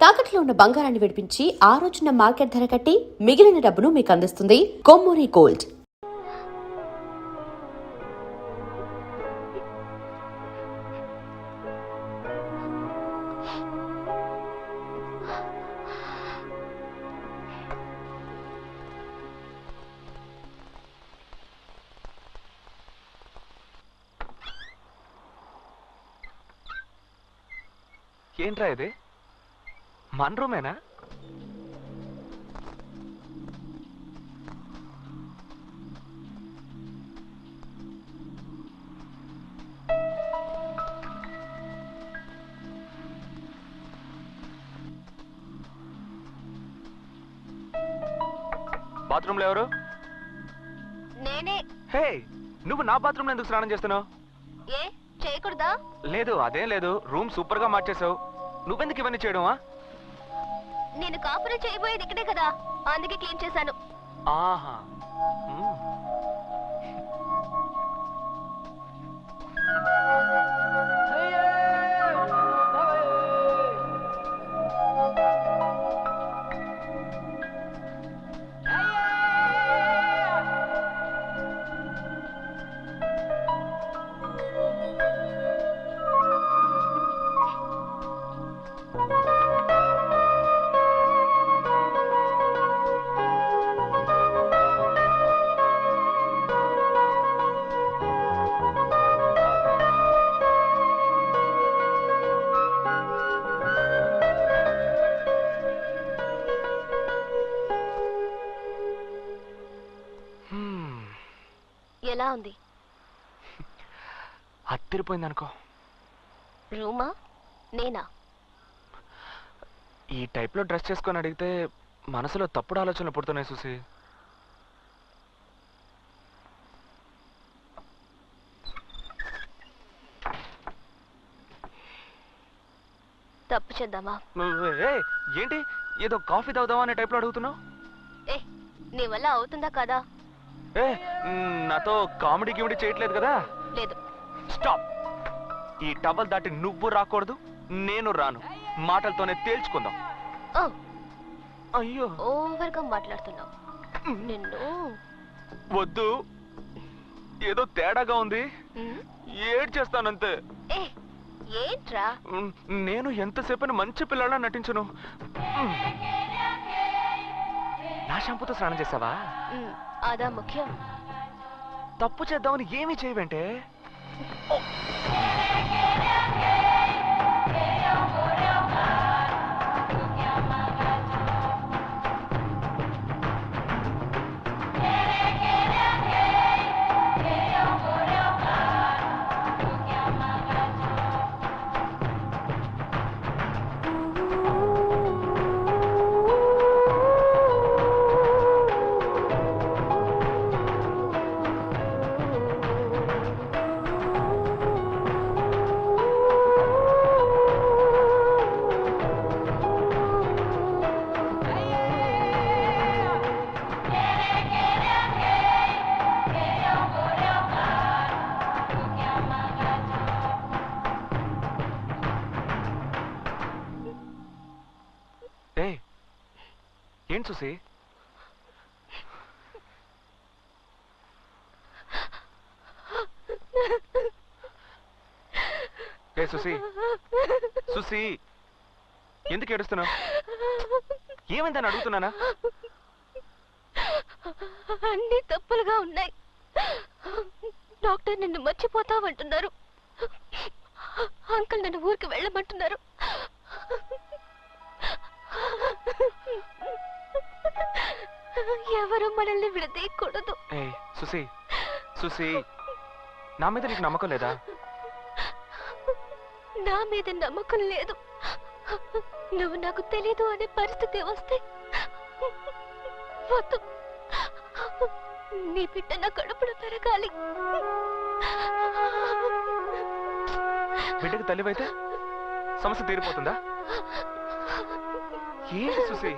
తాకట్లో ఉన్న బంగారాన్ని విడిపించి ఆ రోజున మార్కెట్ ధర కట్టి మిగిలిన డబ్బును మీకు అందిస్తుంది కొమ్మూరి గోల్డ్. ఏంట్రా ఇది? మన రూమేనా? బాత్రూంలో ఎవరు? నేనే. హే, నువ్వు నా బాత్రూంలో ఎందుకు స్నానం చేస్తున్నావు? ఏ చేయకూడదా? లేదు, అదేం లేదు. రూమ్ సూపర్ గా మార్చేసావు. నువ్వెందుకు ఇవన్నీ చేయడమా? నేను కాపురం చేయబోయేది ఇక్కడే కదా, అందుకే క్లీన్ చేశాను. ఆహా. ఎలా ఉంది? అత్తిరిపోయింది అనుకో. రూమా నేనా? ఈ టైప్ లో డ్రెస్ చేసుకొని అడిగితే మనసులో తప్పుడు ఆలోచనలు పుడుతున్నాయి చూసి. తప్పు చేద్దామా? ఏంటి ఏదో కాఫీ తాగుదామా అనే టైప్ లో అడుగుతున్నావు? ఏ నీ వల్ల అవుతుందా కదా? ఏ నాతో కామెడీ గిమిడీ చేయట్లేదు కదా? లేదు. స్టాప్. ఈ టవల్ దాటి నువ్వు రాకూడదు, నేను రాను. మాటలతోనే తేల్చుకుందాం. ఓ అయ్యో, ఓవర్ గా మాట్లాడుతున్నావు. నిన్ను వద్దు. ఏదో తేడాగా ఉంది. ఏడ్ చేస్తానంతే. ఏ ఏంట్రా? నేను ఎంతసేపు మంచి పిల్లలా నటించను. నా షాంపూతో స్నానం చేసావా? అదా ముఖ్యం. తప్పు చేద్దామని ఏమీ చేయవంటే. ఏం చూసి? ఏ సుసి, సుసి, ఎందుకు ఏడుస్తున్నావు? ఏమైందని అడుగుతున్నానా? అన్ని తప్పులుగా ఉన్నాయి. డాక్టర్ నిన్ను మర్చిపోతావంటున్నారు. అంకుల్ నన్ను ఊరికి వెళ్ళమంటున్నారు. ఎవరు మనల్ని విడదీయకూడదు. సుసి, సుసి, నా మీద నీకు నమ్మకం లేదా? నా మీద నమ్మకం లేదు. నువ్వు నాకు తెలీదు అనే పరిస్థితి వస్తే వద్దు. నీ బిడ్డ నా కడుపులో పెరగాలి. బిడ్డకు తల్లివైతే సమస్య తీరిపోతుందా? ఏంటి సుసి?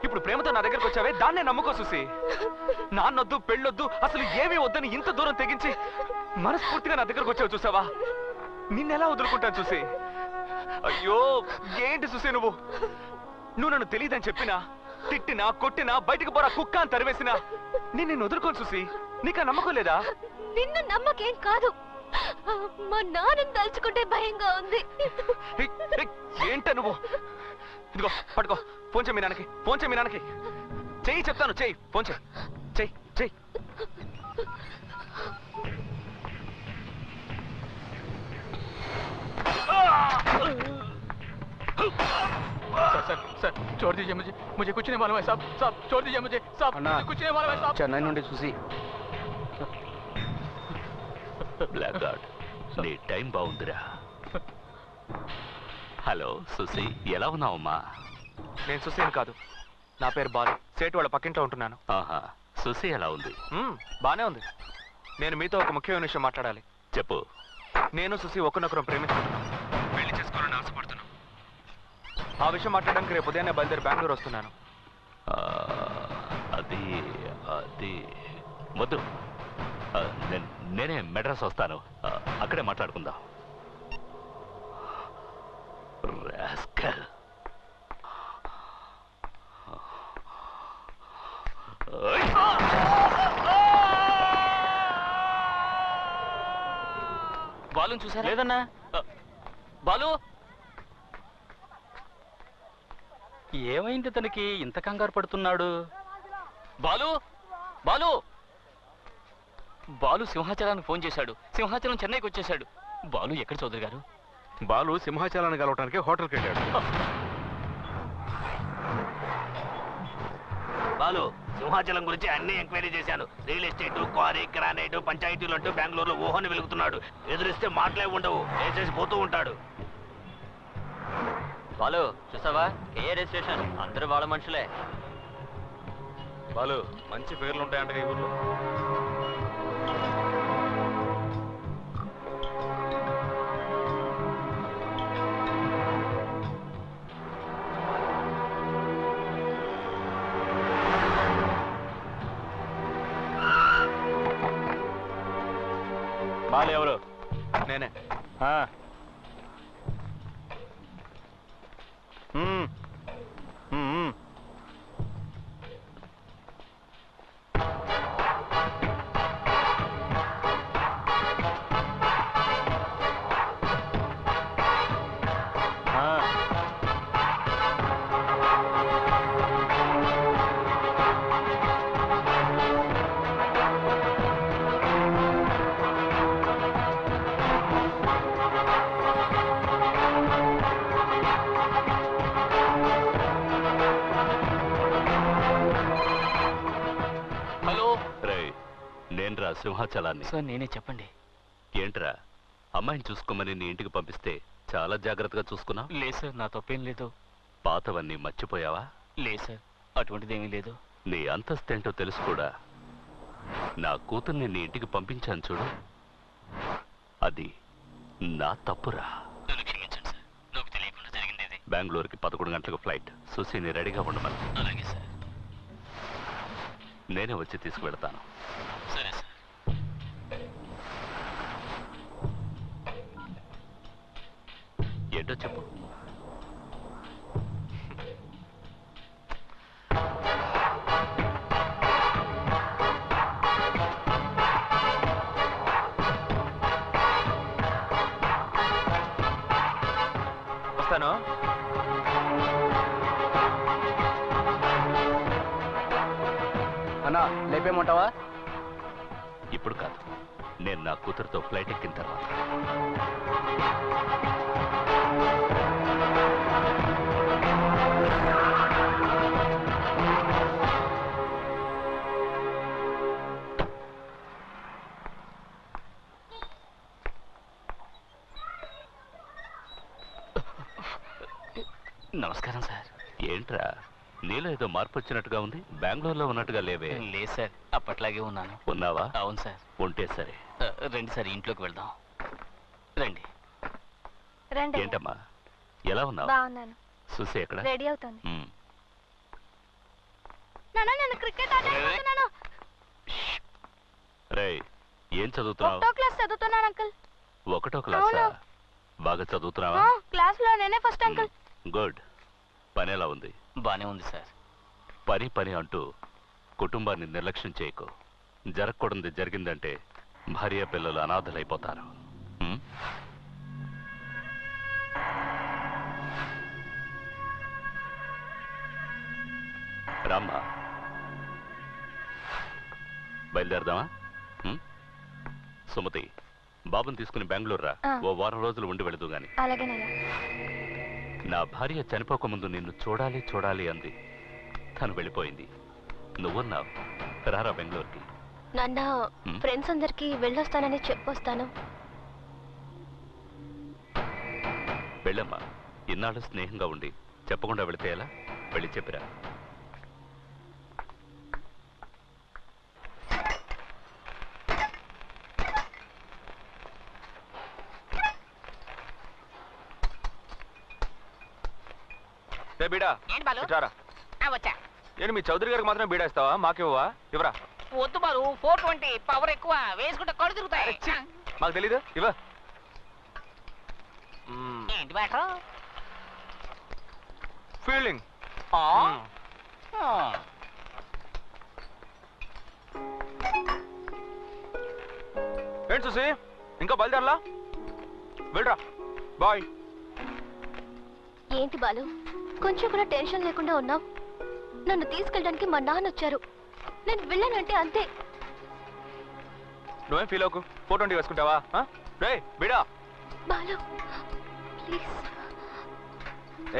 ఇప్పుడు ప్రేమతో నా దగ్గరకు వచ్చావే, దాన్నే నమ్ముకో సుసి. నాన్నొద్దు, పెళ్ళొద్దు, అసలు ఏమీ వద్దని ఇంత దూరం తెగించి మనస్ఫూర్తిగా నా దగ్గరకు వచ్చావు చూసావా? నిన్నెలా వదులుకుంటాను చూసి? అయ్యో ఏంటి సుసే నువ్వు నన్ను తెలియదని చెప్పినా తిట్టినా కొట్టినా బయటకు పోరా కుక్క అని తరివేసినా నేను వదులుకోను సుసి. నీకు ఆ నమ్మకం లేదా? నిన్ను నమ్మకేం కాదు, మా నాన్నని తలుచుకుంటే భయంగా ఉంది. ఏంట నువ్వు? ఇదిగో పట్టుకో, ఫోన్ చేయి మీ నాన్నకి, ఫోన్ చేయి మీ నాన్నకి. చెయ్యి చెప్తాను, చెయ్యి, ఫోన్ చెయ్యి, చెయ్యి చెయ్యి. सर छोड़ दीजिए मुझे कुछ नहीं मालूम है साहब छोड़ दीजिए मुझे कुछ नहीं मालूम है साहब. చెన్నై నుండి చూసి బ్లాక్ గార్డ్ నీ టైం బాగుందిరా. హలో సుసి, ఎలా ఉన్నావమ్మా? నేను సుసేన్ కాదు, నా పేరు బాలు. సేటు వాళ్ళ పక్కింట్లో ఉంటున్నాను. ఆహా, సుసి ఎలా ఉంది? బానే ఉంది. నేను మీతో ఒక ముఖ్యమైన విషయం మాట్లాడాలి. చెప్పు. నేను సుసి ఒకరినొకరం ప్రేమించుకుంటున్నాం, పెళ్లి చేసుకోవాలని ఆశపడుతున్నాం. ఆ విషయం మాట్లాడడానికి రేపు ఉదయాన్నే బయలుదేరి బెంగళూరు వస్తున్నాను. అది అది వద్దు, నేనే మెడ్రాస్ వస్తాను, అక్కడే మాట్లాడుకుందాం. రాస్కల్. బాలుని చూసారా? లేదన్నా. బాలు ఏమైంది? తనకి ఇంత కంగారు పడుతున్నాడు? బాలు బాలు బాలు సింహాచలానికి ఫోన్ చేశాడు. సింహాచలం చెన్నైకి వచ్చేశాడు. బాలు ఎక్కడ చౌదరి గారు? బాలు సింహాచలాన్ని కలవటానికి హోటల్కి వెళ్ళాడు. బాలు, సింహాచలం గురించి అన్ని ఎంక్వైరీ చేశాను. రియల్ ఎస్టేట్, క్వారీ, గ్రానైట్, పంచాయతీలు అంటూ బెంగళూరులో ఊహని వెలుగుతున్నాడు. ఎదురిస్తే మాటలే ఉండవు, వేసేసి పోతూ ఉంటాడు. బాలు చూసావా? కేఆర్ఏ స్టేషన్, అందరూ వాళ్ళ మనుషులే. బాలు మంచి పేర్లు ఉంటాయంట ఈ ఊర్లో. బాలు ఎవరు? నేనే. నేనురా సింహాచలాన్ని. సార్ నేనే, చెప్పండి. ఏంట్రా, అమ్మాయిని చూసుకోమని నీ ఇంటికి పంపిస్తే చాలా జాగ్రత్తగా చూసుకున్నావు? లేదు సార్, నా తప్పేం లేదు. పాతవన్నీ మర్చిపోయావా? లేదు సార్, అటువంటిదేమీ లేదు. నీ అంతస్తేంటో తెలుసు కూడా. నా కూతుర్ని నీ ఇంటికి పంపించాను చూడు, అది నా తప్పురా. నన్ను క్షమించండి సార్, నాకు తెలియకుండా జరిగింది ఇది. బెంగళూరుకి 11 గంటలకు ఫ్లైట్. సుశీని రెడీగా ఉండమని. అలాగే సార్. నేనే వచ్చి తీసుకువెడతాను. సరే సార్. ఏంటో చెప్పు. వస్తాను. అన్నా లేపేమంటావా? ఇప్పుడు కాదు, నేను నా కూతురుతో ఫ్లైట్ ఎక్కిన తర్వాత. నమస్కారం సార్. ఏంట్రా, నీలో ఏదో మార్పు వచ్చినట్టుగా ఉంది. బెంగళూరులో ఉన్నట్టుగా లేవే? లేదు సార్, అప్పట్లాగే ఉన్నాను. ఉన్నావా? అవును సార్. ఉంటే సరే. రండి సార్, ఇంట్లోకి వెళ్దాం. రండి. రండి. ఏంటమ్మా, ఎలా ఉన్నావు? బాగున్నాను. సుసి ఎక్కడ? రెడీ అవుతుంది. మ్. నాన్న, నేను క్రికెట్ ఆడుతున్నాను. రేయ్, ఏం చదువుతున్నావు? ఒకటో క్లాస్ చదువుతున్నాను అంకుల్. ఒకటో క్లాసా? బాగా చదువుతున్నావా? క్లాస్ లో నేనే ఫస్ట్ అంకుల్. గుడ్. పని ఎలా ఉంది? బానే ఉంది సార్. పని పని అంటూ కుటుంబాన్ని నిర్లక్ష్యం చేయకు. జరగకూడదు జరిగిందంటే భార్య పిల్లలు అనాథలైపోతారు. రామ్మా, బయలుదేరదామా? సుమతి, బాబుని తీసుకుని బెంగళూరు రా. ఓ వారం రోజులు ఉండి వెళదు గాని. నా భార్య చనిపోకముందు నిన్ను చూడాలి చూడాలి అంది. తను వెళ్ళిపోయింది. నువ్వున్నావు. రారా బెంగళూరుకి. నాన్న, ఫ్రెండ్స్ అందరికి వెళ్ళొస్తానని చెప్పొస్తాను. వెళ్ళమ్మా. ఇన్నాళ్ళు స్నేహంగా ఉండి చెప్పకుండా వెళితే ఎలా? వెళ్ళి చెప్పిరా. బీడా వచ్చా. నేను మీ చౌదరి గారికి మాత్రం బీడా ఇస్తావా? మాకివ్వవా? ఇవ్వరా. వద్దు బాలు, 420 పవర్ ఎక్కువ, వేసుకుంటే కళ్ళు తిరుగుతాయి. మాకు తెలీదు. ఇవ్వ. ఏంటి మ్యాటర్? ఫీల్డింగ్. ఏంటి చూసి ఇంకా బయలుదేరలా? వెళ్ళరా. బాయ్. ఏంటి బాలు, కొంచెం కూడా టెన్షన్ లేకుండా ఉన్నావు? నన్ను తీసుకెళ్ళడానికి మా నాన్న వచ్చారు. నేను వెళ్ళానంటే అంతే. నువ్వేం ఫీల్ అవ్వకు. 420 వేసుకుంటావా? రే బిడా. బాలు ప్లీజ్.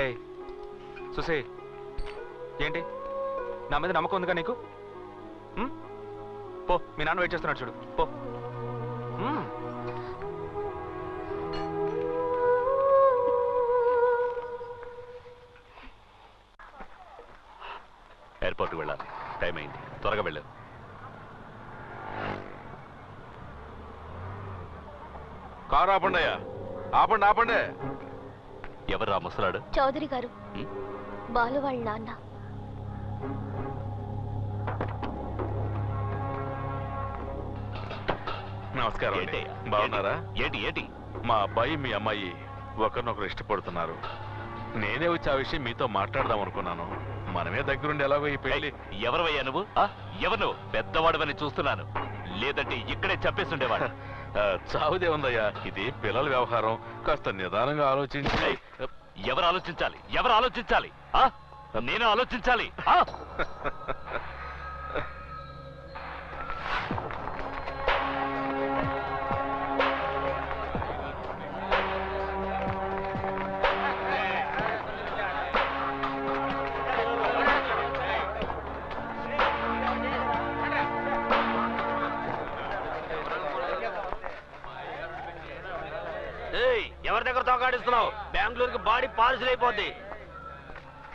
ఏయ్ సుసే, ఏంటి నా మీద నమ్మకం ఉందిగా నీకు? పో, మీ నాన్న వెయిట్ చేస్తున్నాడు చూడు. పో. ఎయిర్పోర్ట్కి వెళ్ళాలి. టైం అయింది. త్వరగా వెళ్ళారు. కారు ఆపండి అయ్యా. ఆపండి ఆపండి. ఎవరా ముసలాడు? చౌదరి గారు, బాలు వాళ్ళ నాన్న. నమస్కారం అండి. బాగున్నారా? ఏంటి ఏంటి? మా అబ్బాయి మీ అమ్మాయి ఒకరినొకరు ఇష్టపడుతున్నారు. నేనే వచ్చి ఆ విషయం మీతో మాట్లాడదాం అనుకున్నాను. మనమే దగ్గరుండి ఎలాగో ఈ పెళ్లి. ఎవరవయ్యా నువ్వు? ఎవరు నువ్వు? పెద్దవాడవని చూస్తున్నాను. లేదంటే ఇక్కడే చెప్పేస్తుండేవాడు. చావుదే ఉందయ్యా, ఇది పిల్లల వ్యవహారం. కాస్త నిదానంగా ఆలోచించి. ఎవరు ఆలోచించాలి? ఎవరు ఆలోచించాలి? నేను ఆలోచించాలి. ఎవరి దగ్గర తోకాడిస్తున్నావు? బెంగళూరుకి బాడీ పార్సిల్ అయిపోద్ది.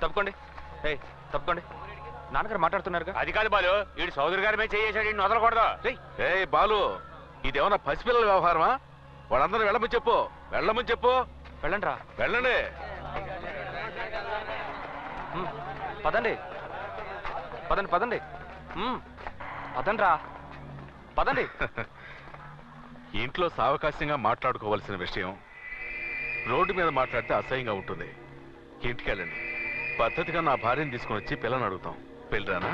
తప్పుకోండి. ఏయ్ తప్పుకోండి. నాన్నగారు మాట్లాడుతున్నారుగా. అది కాదు బాలు, వీడు సోదరి గారి మీద చేసాడు, వీడిని వదలకూడదు. ఏ బాలు, ఇదేమన్నా పసిపిల్లల వ్యవహారమా? వాళ్ళందరూ వెళ్ళమని చెప్పు. వెళ్ళమని చెప్పు. వెళ్ళండి రా. వెళ్ళండి. పదండి పదండి పదండి. పదండి రా. పదండి. ఇంట్లో సావకాశంగా మాట్లాడుకోవాల్సిన విషయం రోడ్డు మీద మాట్లాడితే అసహ్యంగా ఉంటుంది. ఇంటికి వెళ్ళండి. పద్ధతిగా నా భార్యను తీసుకుని వచ్చి పిల్లని అడుగుతాం. పెళ్ళరానా?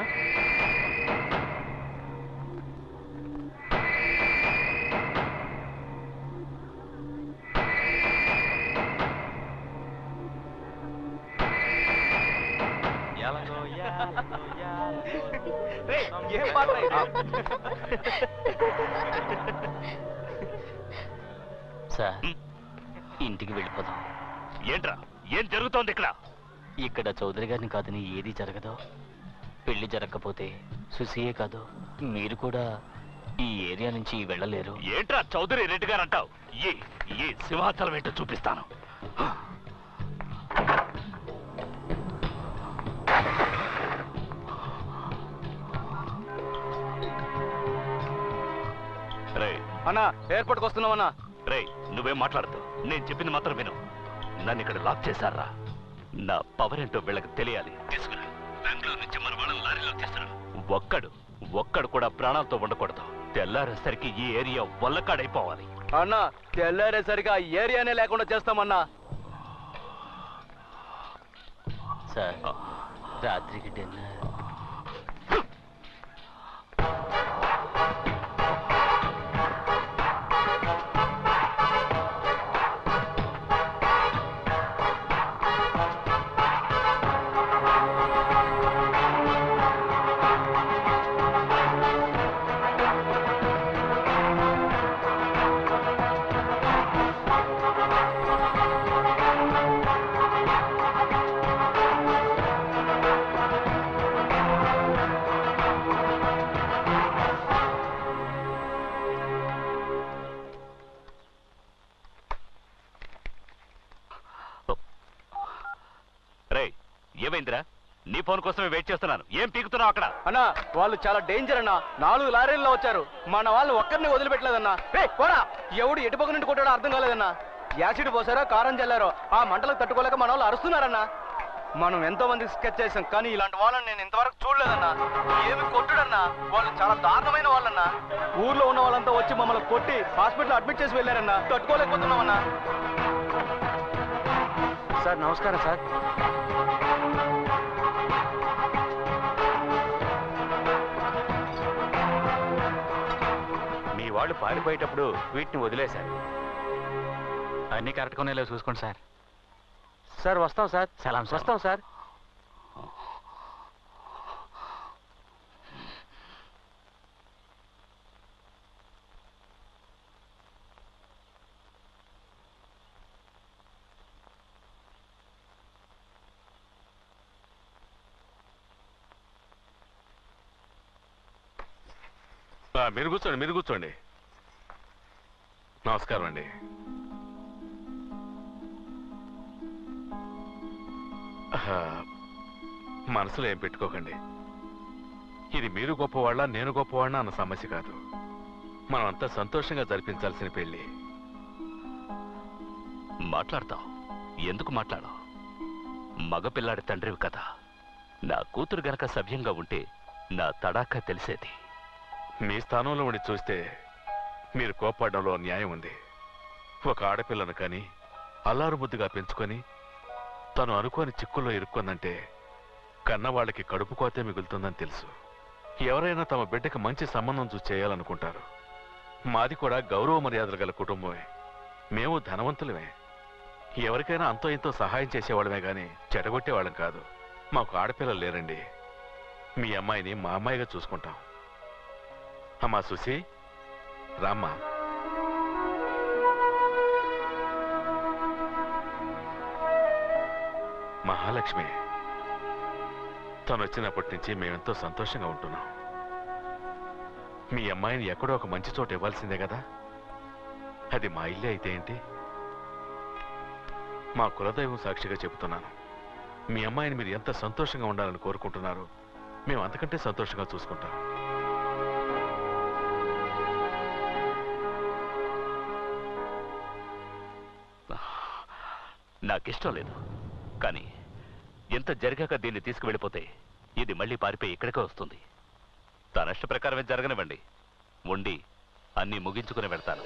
సార్, ఇంటికి వెళ్ళిపోదాం. ఏంట్రా? ఏం జరుగుతోంది ఇక్కడ? ఇక్కడ చౌదరి గారిని కాదని ఏది జరగదు. పెళ్లి జరగకపోతే సుశీయే కాదు, మీరు కూడా ఈ ఏరియా నుంచి వెళ్ళలేరు. ఏంట్రా చౌదరి రెడ్డి గారు అంటావు? ఈ సింహాచలం ఏంటో చూపిస్తాను. రే అన్నా, ఎయిర్పోర్ట్కి వస్తున్నావన్నా. రే నువ్వేం మాట్లాడుతూ, నేను చెప్పింది మాత్రం విను. నన్ను ఇక్కడ లాక్ చేశారా? నా పవర్ ఏంటో వీళ్ళకి తెలియాలి. తీసుకురా. బెంగళూరు నుంచి మన వాళ్ళని లారీలో తీసుకురా. ఒక్కడు కూడా ప్రాణాలతో ఉండకూడదు. తెల్లారేసరికి ఈ ఏరియా వల్లకాడైపోవాలి. అన్నా తెల్లారేసరిగా ఏరియానే లేకుండా చేస్తామన్నా. సార్ రాత్రికి డిన్నర్. ఏమైందిరా? నీ ఫోన్ కోసమే వెయిట్ చేస్తున్నాను. ఏం పీకుతున్నావు అక్కడ? అన్నా వాళ్ళు చాలా డేంజర్ అన్నా. 4 లారీల్లో వచ్చారు. మన వాళ్ళు ఒక్కరిని వదిలిపెట్టలేదన్నా. పోరా, ఎవడు ఎటుపక్క నుండి కొట్టాడో అర్థం కాలేదన్నా. యాసిడ్ పోసారో కారం చల్లారో ఆ మంటలకు తట్టుకోలేక మన వాళ్ళు అరుస్తున్నారన్నా. మనం ఎంతో మందికి స్కెచ్ చేసాం, కానీ ఇలాంటి వాళ్ళని నేను ఇంతవరకు చూడలేదన్నా. ఏమి కొట్టుడన్నా, వాళ్ళు చాలా దారుణమైన వాళ్ళన్నా. ఊర్లో ఉన్న వాళ్ళంతా వచ్చి మమ్మల్ని కొట్టి హాస్పిటల్ అడ్మిట్ చేసి వెళ్ళారన్నా. తట్టుకోలేకపోతున్నామన్నా. సార్ నమస్కారం సార్. మీ వాళ్ళు పారిపోయేటప్పుడు వీటిని వదిలేశారు. అన్ని కరెక్ట్గా ఉన్నాయో చూసుకోండి సార్. సార్ వస్తాం సార్. సలాం వస్తాం సార్. మీరు కూర్చోండి, మీరు కూర్చోండి. నమస్కారం అండి. మనసులో ఏం పెట్టుకోకండి. ఇది మీరు గొప్పవాళ్ళ నేను గొప్పవాళ్ళ అన్న సమస్య కాదు. మనం అంతా సంతోషంగా జరిపించాల్సిన పెళ్లి. మాట్లాడతావు? ఎందుకు మాట్లాడవు? మగపిల్లాడి తండ్రివి కదా. నా కూతురు గనక సభ్యంగా ఉంటే నా తడాకా తెలిసేది. మీ స్థానంలో ఉండి చూస్తే మీరు కోప్పడడంలో న్యాయం ఉంది. ఒక ఆడపిల్లను కానీ అల్లారు ముద్దుగా పెంచుకొని తను అనుకోని చిక్కుల్లో ఇరుక్కుందంటే కన్నవాళ్ళకి కడుపు కోతే మిగులుతుందని తెలుసు. ఎవరైనా తమ బిడ్డకి మంచి సంబంధం చూసి చేయాలనుకుంటారు. మాది కూడా గౌరవ మర్యాదలు గల కుటుంబమే. మేము ధనవంతులమే. ఎవరికైనా అంతో ఇంతో సహాయం చేసేవాళ్ళమే గాని చెడగొట్టేవాళ్ళం కాదు. మాకు ఆడపిల్లలు లేరండి. మీ అమ్మాయిని మా అమ్మాయిగా చూసుకుంటాం. అమ్మా సుసి, రామ్మా. మహాలక్ష్మి తను వచ్చినప్పటి నుంచి మేమెంతో సంతోషంగా ఉంటున్నాం. మీ అమ్మాయిని ఎక్కడో ఒక మంచి చోట ఇవ్వాల్సిందే కదా. అది మా ఇల్లే అయితే ఏంటి? మా కులదైవం సాక్షిగా చెబుతున్నాను. మీ అమ్మాయిని మీరు ఎంత సంతోషంగా ఉండాలని కోరుకుంటున్నారో మేము అంతకంటే సంతోషంగా చూసుకుంటాం. నాకిష్టం లేదు, కానీ ఎంత జరిగాక దీన్ని తీసుకువెళ్ళిపోతే ఇది మళ్ళీ పారిపోయి ఇక్కడికే వస్తుంది. తన ఇష్ట ప్రకారమే జరగనివ్వండి. ఉండి అన్నీ ముగించుకుని వెళ్తాను.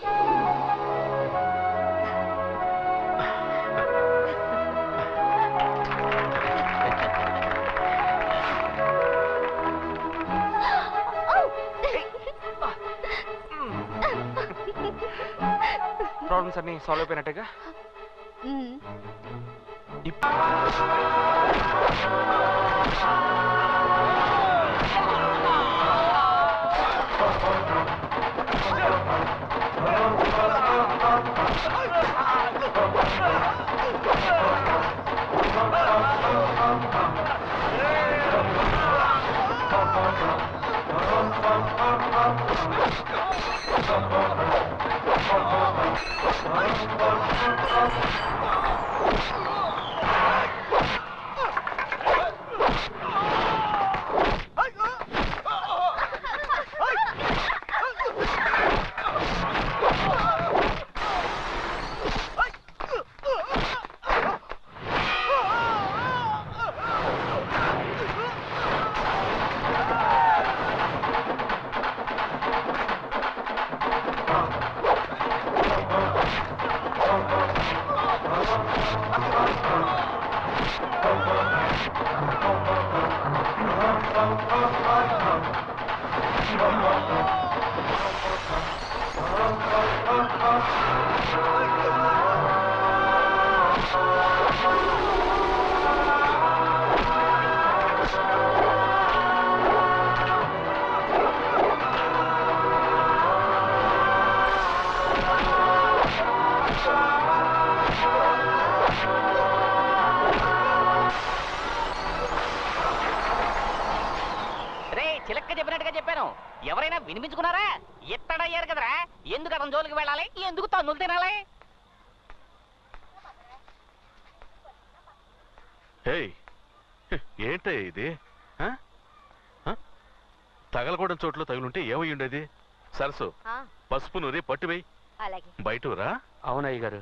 ప్రాబ్లమ్స్ అన్ని సాల్వ్ అయిపోయినట్టుగా. రే చిలక్క చెప్పినట్టుగా చెప్పాను, ఎవరైనా వినిపించుకున్నారా? ఎత్తడయ్యారు కదరా, ఎందుకు అతని జోలికి వెళ్ళాలి, ఎందుకు తన్నులు తినాలి? హేయ్, ఏంటయ్యా ఇది? ఆ? ఆ? తగలకూడని చోట్ల తగులుంటే ఏమై ఉండేది? సరసు, పసుపు నూరి పట్టువేయి. అలాగే. బయటరా. అవునయ్య గారు.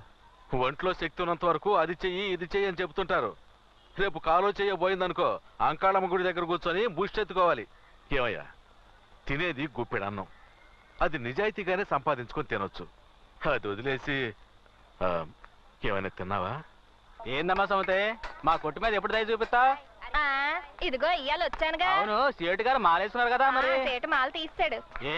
ఒంట్లో శక్తి ఉన్నంత వరకు అది చెయ్యి ఇది చెయ్యి అని చెప్తుంటారు. రేపు కాలో చెయ్యబోయిందనుకో అంకాళమ్మ గుడి దగ్గర కూర్చొని బుష్టెత్తుకోవాలి. ఏమయ్యా, తినేది గుప్పెడు అన్నం, అది నిజాయితీగానే సంపాదించుకొని తినొచ్చు. అది వదిలేసి ఏమైనా తిన్నావా? ఏందమ్మా సమతే, మా కొట్టు మీద ఎప్పుడు దయ చూపిస్తా? ఇదిగో ఇయ్యాలి వచ్చానుగా. అవును, సేటు గారు మాలేస్తున్నారు కదా మరి. సేటు మాల తీస్తాడు. ఏ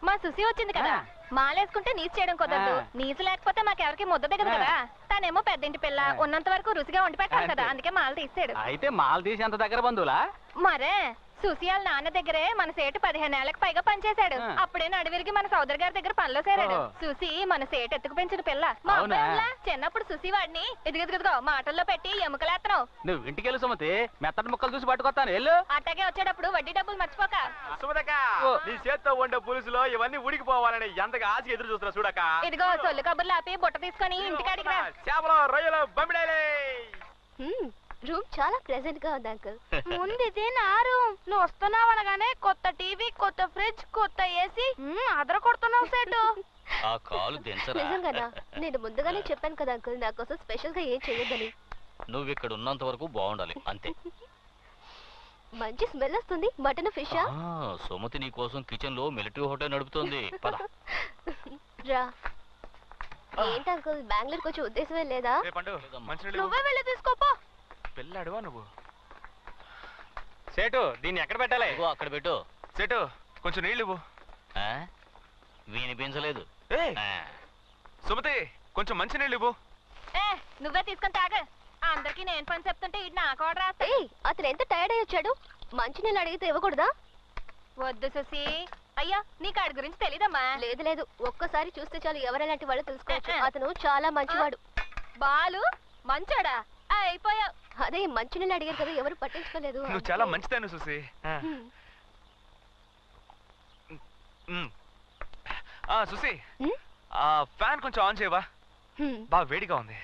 మా సుసి వచ్చింది కదా, మాలేసుకుంటే నీసు చేయడం కుదరదు. నీసు లేకపోతే మాకెవరికి ముద్ద దిగదు కదా. తనేమో పెద్దింటి పిల్ల, ఉన్నంత వరకు రుచిగా వండి పెట్టాలి కదా, అందుకే మాల తీస్తాడు. అయితే మాల తీసి అంత దగ్గర బంధువులా? మరే సుసి వాళ్ళ నాన్న దగ్గరే మన సేటు 15 ఏళ్లకు పైగా పనిచేశాడు. అప్పుడే నడివిరికి మన సోదరు గారి దగ్గర పనిలో చేరాడు. సుసి మన సేటు ఎత్తుకు పెంచిన పిల్ల. మా అబ్బాయిలా చిన్నప్పుడు సుసి వాడిని ఇదిగో మాటల్లో పెట్టి ఎముకలేత్తనం. నువ్వు ఇంటికి వెళ్ళి సుమతి, మెత్తటి ముక్కలు చూసి పట్టుకొస్తాను వెళ్ళు. అట్టాగే వచ్చేటప్పుడు వడ్డీ డబ్బులు మర్చిపోక. సుమతక్క, నీ చేత్తో వండే పులుసులో ఇవన్నీ ఉడికిపోవాలని ఎంతగా ఆశ ఎదురు చూస్తున్నా చూడక. ఇదిగో సొల్లు కబుర్లు ఆపి బుట్ట తీసుకొని ఇంటికాడికి రా. చేపలు, రొయ్యలు, బొమ్మిడాలే. రూమ్ చాలా ప్లెజెంట్ గా ఉంది అంకుల్. ముందు ఇదే నా రూమ్. నువ్వు వస్తున్నావు అనగానే కొత్త టీవీ, కొత్త ఫ్రిడ్జ్, కొత్త ఏసీ అదర కొడుతున్నావు సేటు. ఆ కాలు దించరా. నిజంగానా? నేను ముందుగానే చెప్పాను కదా అంకుల్, నా కోసం స్పెషల్ గా ఏం చేయొద్దని. నువ్వు ఇక్కడ ఉన్నంత వరకు బాగుండాలి అంతే. మంచి స్మెల్ వస్తుంది. మటన్ ఫిషా? సుమతి నీ కోసం కిచెన్ లో మిలిటరీ హోటల్ నడుపుతోంది. పద. రా. ఏంటి అంకుల్, బెంగళూరుకి వచ్చే ఉద్దేశమే లేదా? నువ్వే వెళ్ళి తీసుకోపో. పెళ్ళాడువా నువ్వు? సేటు, దీన్ని ఎక్కడ పెట్టాలి? ఇదిగో అక్కడ పెట్టు. సెటు, కొంచెం నీళ్ళు ఇవ్వు. వినిపించలేదు. సుమతి, కొంచెం మంచి నీళ్ళు ఇవ్వు. నువ్వే తీసుకొని తాగ. అందరికి నేను పని చెప్తుంటే ఇది నాకు ఆర్డర్ రాస్తా. అతను ఎంత టైర్డ్ అయ్యి వచ్చాడు, మంచి నీళ్ళు అడిగితే ఇవ్వకూడదా? వద్దు సుసి. అయ్యా, నీకు ఆడి గురించి తెలీదమ్మా? లేదు లేదు, ఒక్కసారి చూస్తే చాలు ఎవరెలాంటి వాళ్ళు తెలుసుకోవచ్చు. అతను చాలా మంచివాడు. బాలు మంచోడా? అయిపోయావు. అదే మంచి నీళ్ళు అడిగారు కదా, ఎవరు పట్టించుకోలేదు. నువ్వు చాలా మంచిదాను సుసి. సుసి, ఆ ఫ్యాన్ కొంచెం ఆన్ చేయవా? బాగా వేడిగా ఉంది.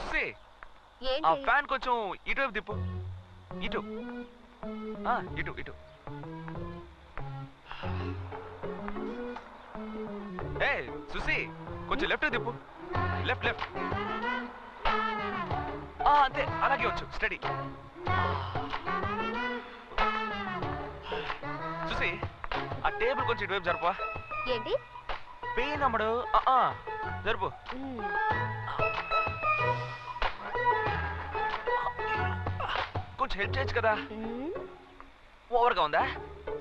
సుసి, ఆ ఫ్యాన్ కొంచెం ఇటువైపు తిప్పు. ఇటు ఇటు ఇటు. ఏ సుసి, కొంచెం లెఫ్ట్ తిప్పు. Left left. అంతే, అలాగే వచ్చు. స్టడీ. సుసి, ఆ టేబుల్ కొంచెం ఇటువైపు జరుపా. ఏంటి పెయిన్ అమ్మడు? జరుపు. కొంచెం హెల్ప్ చేయొచ్చు కదా. ఓవర్గా ఉందా?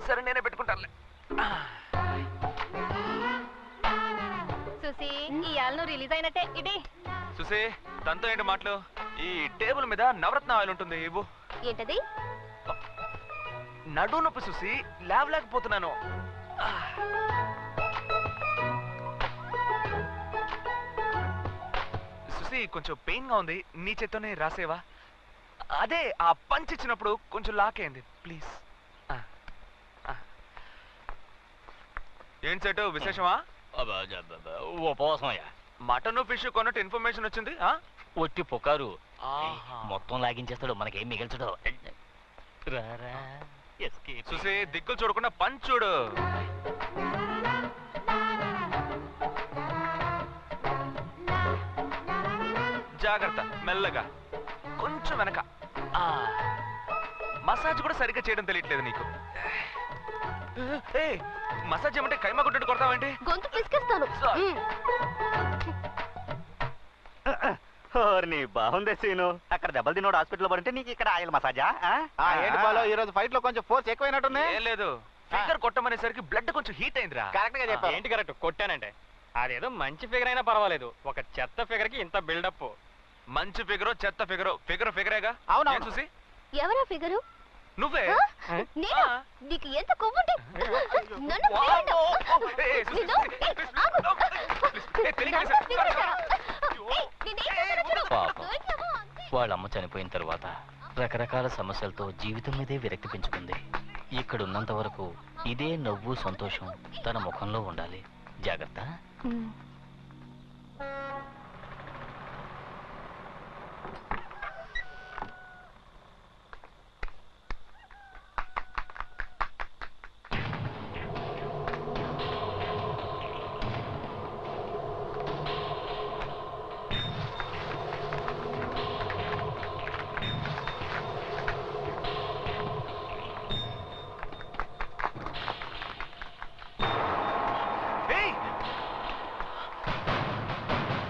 సరే, నేనే పెట్టుకుంటానులే. సుసి, ఇవాళ నువ్వు రిలీజ్ అయినట్టే. ఇది సుసి, తనతో ఏంటి మాటలు? ఈ టేబుల్ మీద నవరత్న ఆయిల్ ఉంటుంది, ఇవ్వు. ఏంటది? నడు నొప్పి సుసి, లేవలేకపోతున్నాను. సుసి, కొంచెం పెయిన్ గా ఉంది, నీ చేత్తోనే రాసేవా? అదే ఆ పంచ్ ఇచ్చినప్పుడు కొంచెం లాకేయండి ప్లీజ్. ఏం సెట్ విశేషమా? ఉపవాసమయ్యా. మటన్ ఫిష్ కొన్నట్టు ఇన్ఫర్మేషన్ వచ్చింది. ఒట్టి పుకారు. మొత్తం లాగించేస్తాడు, మనకేం మిగిల్చడు. చూసి దిక్కులు చూడకుండా పంచ్ చూడు. జాగ్రత్త, మెల్లగా కొంచెం వెనక. మసాజ్ కూడా సరిగ్గా చేయడం తెలియట్లేదు నీకు. మసాజ్ చేయమంటే కైమా కొట్టు కొడతావేంటి? గొంతు పిసికేస్తాను. నీ బాగుందే సీను. అక్కడ దెబ్బలు తిన్నోడు హాస్పిటల్ పడితే నీకు ఇక్కడ ఆయిల్ మసాజా? ఏంటి బాలో ఈ రోజు ఫైట్ లో కొంచెం ఫోర్స్ ఎక్కువైనట్టుంది. ఏం లేదు, ఫిగర్ కొట్టమనేసరికి బ్లడ్ కొంచెం హీట్ అయిందిరా. కరెక్ట్ గా చెప్పావు. ఏంటి కరెక్ట్ కొట్టానంటే అదేదో మంచి ఫిగర్ అయినా పర్వాలేదు, ఒక చెత్త ఫిగర్ కి ఇంత బిల్డప్. మంచి ఫిగరో చెత్త ఫిగరో ఫిగరేగా. అవునా చూసి ఎవరా ఫిగరు? నువ్వే. నేను? నీకు ఎంత కొవ్వుంటే నన్ను ఫిగర్ అంటావు? నిన్ను? ఆగు. నన్ను ఫిగర్ అంటారా? నేనేం చేశానో చూడు. పాపం. దొరికావా? అంతే. వాళ్ళ అమ్మ చనిపోయిన తర్వాత రకరకాల సమస్యలతో జీవితం మీదే విరక్తి పెంచుకుంది. ఇక్కడున్నంత వరకు ఇదే నవ్వు సంతోషం తన ముఖంలో ఉండాలి. జాగ్రత్త.